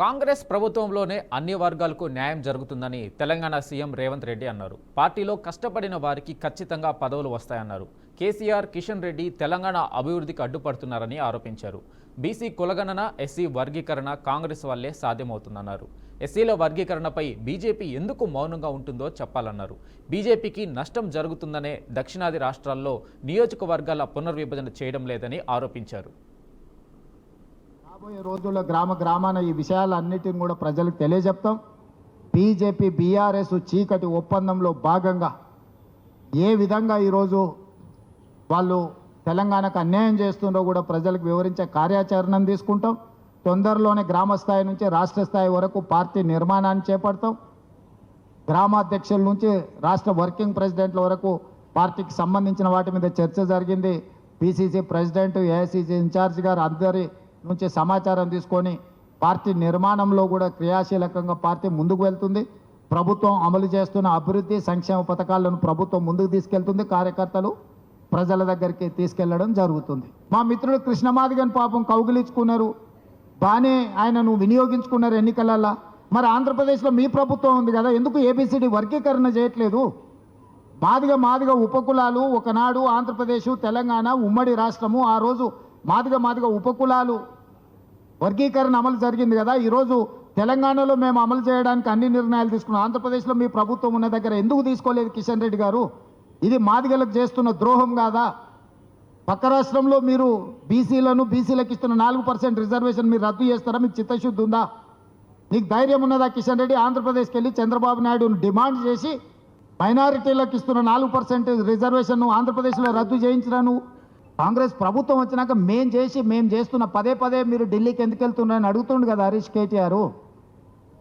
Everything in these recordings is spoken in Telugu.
కాంగ్రెస్ ప్రభుత్వంలోనే అన్ని వర్గాలకు న్యాయం జరుగుతుందని తెలంగాణ సీఎం రేవంత్ రెడ్డి అన్నారు. పార్టీలో కష్టపడిన వారికి ఖచ్చితంగా పదవులు వస్తాయన్నారు. కేసీఆర్, కిషన్ రెడ్డి తెలంగాణ అభివృద్ధికి అడ్డుపడుతున్నారని ఆరోపించారు. బీసీ కులగణన, ఎస్సీ వర్గీకరణ కాంగ్రెస్ వల్లే సాధ్యమవుతుందన్నారు. ఎస్సీల వర్గీకరణపై బీజేపీ ఎందుకు మౌనంగా ఉంటుందో చెప్పాలన్నారు. బీజేపీకి నష్టం జరుగుతుందనే దక్షిణాది రాష్ట్రాల్లో నియోజకవర్గాల పునర్విభజన చేయడం లేదని ఆరోపించారు. రాబోయే రోజుల్లో గ్రామాన ఈ విషయాలన్నిటిని కూడా ప్రజలకు తెలియజెప్తాం. బీజేపీ బీఆర్ఎస్ చీకటి ఒప్పందంలో భాగంగా ఏ విధంగా ఈరోజు వాళ్ళు తెలంగాణకు అన్యాయం చేస్తుండో కూడా ప్రజలకు వివరించే కార్యాచరణను తీసుకుంటాం. తొందరలోనే గ్రామ స్థాయి నుంచి రాష్ట్ర స్థాయి వరకు పార్టీ నిర్మాణాన్ని చేపడతాం. గ్రామాధ్యక్షుల నుంచి రాష్ట్ర వర్కింగ్ ప్రెసిడెంట్ల వరకు పార్టీకి సంబంధించిన వాటి మీద చర్చ జరిగింది. పిసిసి ప్రెసిడెంట్, ఏఐసిసి ఇన్ఛార్జ్ గారు అందరి నుంచి సమాచారం తీసుకొని పార్టీ నిర్మాణంలో కూడా క్రియాశీలకంగా పార్టీ ముందుకు వెళ్తుంది. ప్రభుత్వం అమలు చేస్తున్న అభివృద్ధి సంక్షేమ పథకాలను ప్రభుత్వం ముందుకు తీసుకెళ్తుంది. కార్యకర్తలు ప్రజల దగ్గరికి తీసుకెళ్లడం జరుగుతుంది. మా మిత్రుడు కృష్ణమాదిగని పాపం కౌగిలించుకున్నారు, బాగానే ఆయనను వినియోగించుకున్నారు ఎన్నికలలో. మరి ఆంధ్రప్రదేశ్లో మీ ప్రభుత్వం ఉంది కదా, ఎందుకు ఏబిసిడి వర్గీకరణ చేయట్లేదు? మాదిగ ఉపకులాలు ఒకనాడు ఆంధ్రప్రదేశ్, తెలంగాణ ఉమ్మడి రాష్ట్రము, ఆ రోజు మాదిగ ఉపకులాలు వర్గీకరణ అమలు జరిగింది కదా. ఈరోజు తెలంగాణలో మేము అమలు చేయడానికి అన్ని నిర్ణయాలు తీసుకున్నాం. ఆంధ్రప్రదేశ్లో మీ ప్రభుత్వం ఉన్న దగ్గర ఎందుకు తీసుకోలేదు కిషన్ రెడ్డి గారు? ఇది మాదిగలకు చేస్తున్న ద్రోహం కాదా? పక్క రాష్ట్రంలో మీరు బీసీలకు ఇస్తున్న 4% రిజర్వేషన్ మీరు రద్దు చేస్తారా? మీకు చిత్తశుద్ధి ఉందా? నీకు ధైర్యం ఉన్నదా కిషన్ రెడ్డి? ఆంధ్రప్రదేశ్కి వెళ్ళి చంద్రబాబు నాయుడును డిమాండ్ చేసి మైనారిటీలకు ఇస్తున్న 4% రిజర్వేషన్ ఆంధ్రప్రదేశ్లో రద్దు చేయించినా నువ్వు? కాంగ్రెస్ ప్రభుత్వం వచ్చినాక మేము చేస్తున్న పదే మీరు ఢిల్లీకి ఎందుకు వెళ్తున్నారని అడుగుతుండు కదా హరీష్ కేటీఆర్.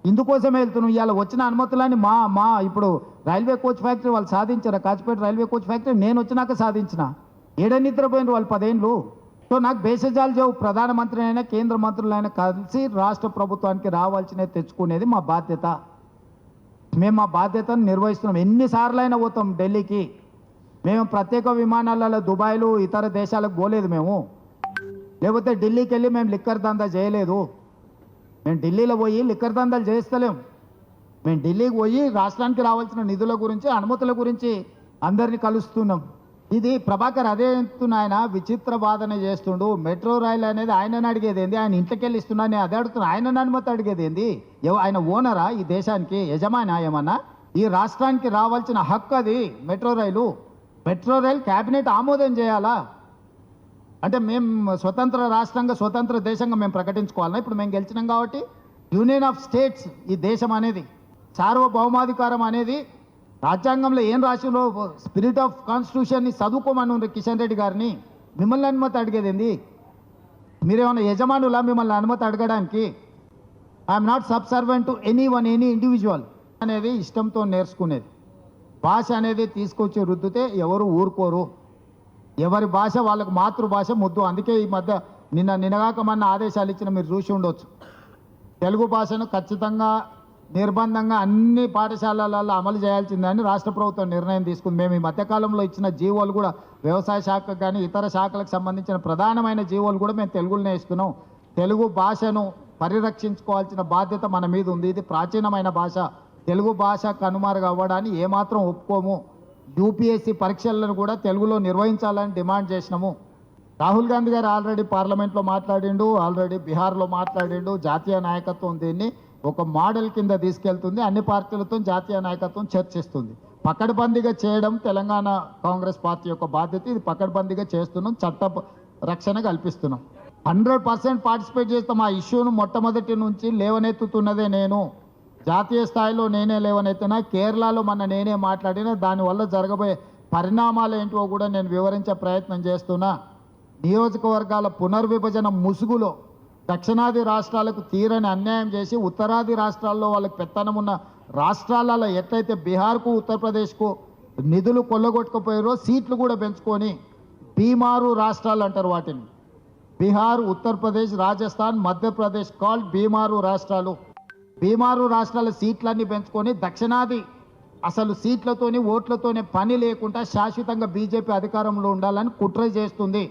ఇందుకోసమే వెళ్తున్నాం. ఇవాళ వచ్చిన అనుమతులని మా ఇప్పుడు రైల్వే కోచ్ ఫ్యాక్టరీ వాళ్ళు సాధించారు. కాచిపేట రైల్వే కోచ్ ఫ్యాక్టరీ నేను వచ్చినాక సాధించిన. నిద్రపోయినారు వాళ్ళు 10 ఏళ్ళు. సో నాకు బేసజాలు చెవు. ప్రధానమంత్రి అయినా కేంద్ర మంత్రులైనా కలిసి రాష్ట్ర ప్రభుత్వానికి రావాల్సినవి తెచ్చుకునేది మా బాధ్యత. మేము మా బాధ్యతను నిర్వహిస్తున్నాం. ఎన్నిసార్లు అయినా పోతాం ఢిల్లీకి. మేము ప్రత్యేక విమానాలలో దుబాయ్లు ఇతర దేశాలకు పోలేదు. మేము లేకపోతే ఢిల్లీకి వెళ్ళి మేము లిక్కర్ దందా చేయలేదు. మేము ఢిల్లీలో పోయి లిక్కర్ దందాలు చేస్తలేం. మేము ఢిల్లీకి పోయి రాష్ట్రానికి రావాల్సిన నిధుల గురించి, అనుమతుల గురించి అందరినీ కలుస్తున్నాం. ఇది ప్రభాకర్ అదే ఆయన విచిత్ర వాదన చేస్తుండు. మెట్రో రైలు అనేది ఆయనని అడిగేది ఏంది? ఆయన ఇంట్లోకి వెళ్ళి ఇస్తున్నా నేను అదే అడుగుతున్నా. ఆయనని అనుమతి అడిగేది ఏంది? ఆయన ఓనరా ఈ దేశానికి? యజమానా ఏమన్నా? ఈ రాష్ట్రానికి రావాల్సిన హక్కు అది మెట్రో రైలు క్యాబినెట్ ఆమోదం చేయాలా? అంటే మేము స్వతంత్ర రాష్ట్రంగా స్వతంత్ర దేశంగా మేము ప్రకటించుకోవాలన్నా? ఇప్పుడు మేము గెలిచినాం కాబట్టి యూనియన్ ఆఫ్ స్టేట్స్ ఈ దేశం అనేది, సార్వభౌమాధికారం అనేది రాజ్యాంగంలో ఏం రాసిందో స్పిరిట్ ఆఫ్ కాన్స్టిట్యూషన్ని చదువుకోమని కిషన్ రెడ్డి గారిని. మిమ్మల్ని అనుమతి అడిగేది ఏంది? మీరేమన్నా యజమానులా మిమ్మల్ని అనుమతి అడగడానికి? I'm not subservient to any individual అనేది ఇష్టంతో నేర్చుకునేది. భాష అనేది తీసుకొచ్చి రుద్దితే ఎవరు ఊరుకోరు. ఎవరి భాష వాళ్ళకు మాతృభాష ముద్దు. అందుకే ఈ మధ్య నిన్నగాకమన్న ఆదేశాలు ఇచ్చిన మీరు చూసి ఉండొచ్చు. తెలుగు భాషను ఖచ్చితంగా నిర్బంధంగా అన్ని పాఠశాలలలో అమలు చేయాల్సిందని రాష్ట్ర ప్రభుత్వం నిర్ణయం తీసుకుంది. మేము ఈ మధ్యకాలంలో ఇచ్చిన జీవోలు కూడా వ్యవసాయ శాఖకు కానీ ఇతర శాఖలకు సంబంధించిన ప్రధానమైన జీవోలు కూడా మేము తెలుగులోనే ఇస్తున్నాం. తెలుగు భాషను పరిరక్షించుకోవాల్సిన బాధ్యత మన మీద ఉంది. ఇది ప్రాచీనమైన భాష. తెలుగు భాష కనుమరుగు అవ్వడాన్ని ఏమాత్రం ఒప్పుకోము. యూపీఎస్సీ పరీక్షలను కూడా తెలుగులో నిర్వహించాలని డిమాండ్ చేసినాము. రాహుల్ గాంధీ గారు ఆల్రెడీ పార్లమెంట్లో మాట్లాడిండు, ఆల్రెడీ బీహార్లో మాట్లాడిండు. జాతీయ నాయకత్వం దీన్ని ఒక మోడల్ కింద తీసుకెళ్తుంది. అన్ని పార్టీలతో జాతీయ నాయకత్వం చర్చిస్తుంది. పకడ్బందీగా చేయడం తెలంగాణ కాంగ్రెస్ పార్టీ యొక్క బాధ్యత. ఇది పకడ్బందీగా చేస్తున్నాం, చట్ట రక్షణ కల్పిస్తున్నాం. 100% పార్టిసిపేట్ చేస్తాం. ఆ ఇష్యూను మొట్టమొదటి నుంచి లేవనెత్తుతున్నదే నేను. జాతీయ స్థాయిలో నేనే లేవనెత్తినా, కేరళలో నేనే మాట్లాడినా, దానివల్ల జరగబోయే పరిణామాలు ఏంటో కూడా నేను వివరించే ప్రయత్నం చేస్తున్నా. నియోజకవర్గాల పునర్విభజన ముసుగులో దక్షిణాది రాష్ట్రాలకు తీరని అన్యాయం చేసి ఉత్తరాది రాష్ట్రాల్లో వాళ్ళకి పెత్తనం ఉన్న రాష్ట్రాలలో ఎట్లయితే బీహార్కు ఉత్తరప్రదేశ్కు నిధులు కొల్లగొట్టుకుపోయారో సీట్లు కూడా పెంచుకొని బీమారు రాష్ట్రాలు అంటారు వాటిని. బీహార్, ఉత్తరప్రదేశ్, రాజస్థాన్, మధ్యప్రదేశ్ కాల్డ్ బీమారు రాష్ట్రాలు. బీమారు రాష్ట్రాల సీట్లన్నీ పెంచుకొని దక్షిణాది అసలు సీట్లతోని ఓట్లతోనే పని లేకుండా శాశ్వతంగా బీజేపీ అధికారంలో ఉండాలని కుట్ర చేస్తుంది.